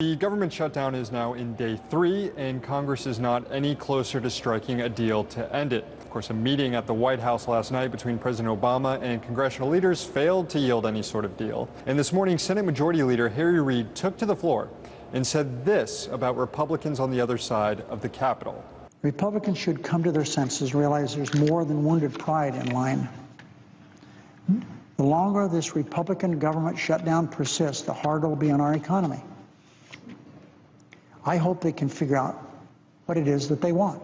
The government shutdown is now in day 3, and Congress is not any closer to striking a deal to end it. Of course, a meeting at the White House last night between President Obama and congressional leaders failed to yield any sort of deal. And this morning, Senate Majority Leader Harry Reid took to the floor and said this about Republicans on the other side of the Capitol. Republicans should come to their senses, realize there's more than wounded pride in line. The longer this Republican government shutdown persists, the harder it will be on our economy. I hope they can figure out what it is that they want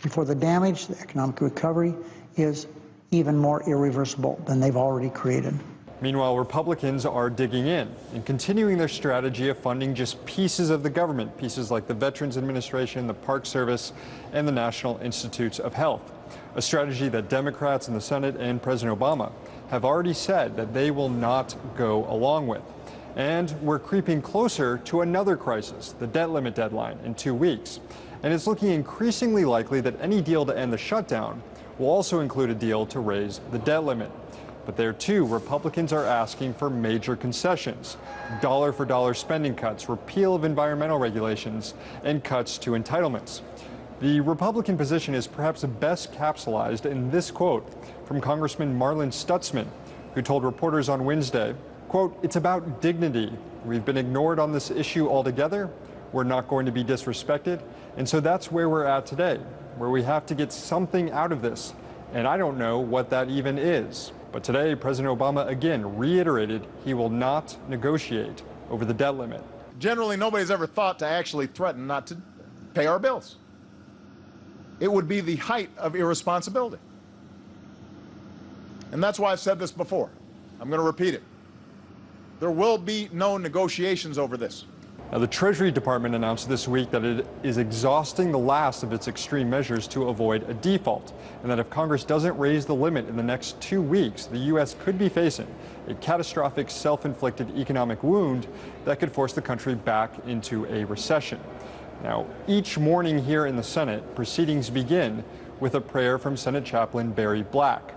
before the damage, the economic recovery, is even more irreversible than they've already created. Meanwhile, Republicans are digging in and continuing their strategy of funding just pieces of the government, pieces like the Veterans Administration, the Park Service, and the National Institutes of Health, a strategy that Democrats in the Senate and President Obama have already said that they will not go along with. And we're creeping closer to another crisis, the debt limit deadline in 2 weeks. And it's looking increasingly likely that any deal to end the shutdown will also include a deal to raise the debt limit. But there too, Republicans are asking for major concessions, dollar-for-dollar spending cuts, repeal of environmental regulations, and cuts to entitlements. The Republican position is perhaps best capsulized in this quote from Congressman Marlin Stutzman, who told reporters on Wednesday, quote, "It's about dignity. We've been ignored on this issue altogether. We're not going to be disrespected. And so that's where we're at today, where we have to get something out of this. And I don't know what that even is." But today, President Obama again reiterated he will not negotiate over the debt limit. Generally, nobody's ever thought to actually threaten not to pay our bills. It would be the height of irresponsibility. And that's why I've said this before. I'm going to repeat it. There will be no negotiations over this. Now, the Treasury Department announced this week that it is exhausting the last of its extreme measures to avoid a default, and that if Congress doesn't raise the limit in the next 2 weeks, the U.S. could be facing a catastrophic self-inflicted economic wound that could force the country back into a recession. Now, each morning here in the Senate, proceedings begin with a prayer from Senate Chaplain Barry Black.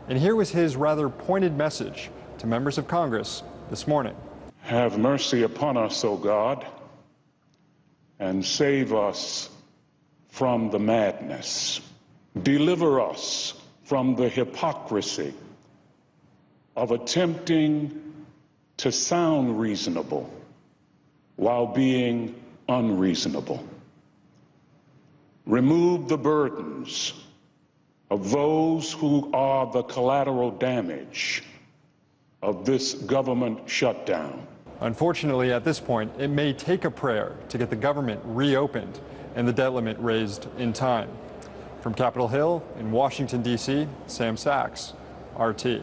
And here was his rather pointed message to members of Congress this morning. Have mercy upon us, O God, and save us from the madness. Deliver us from the hypocrisy of attempting to sound reasonable while being unreasonable. Remove the burdens of those who are the collateral damage of this government shutdown. Unfortunately, at this point, it may take a prayer to get the government reopened and the debt limit raised in time. From Capitol Hill in Washington, D.C., Sam Sacks, RT.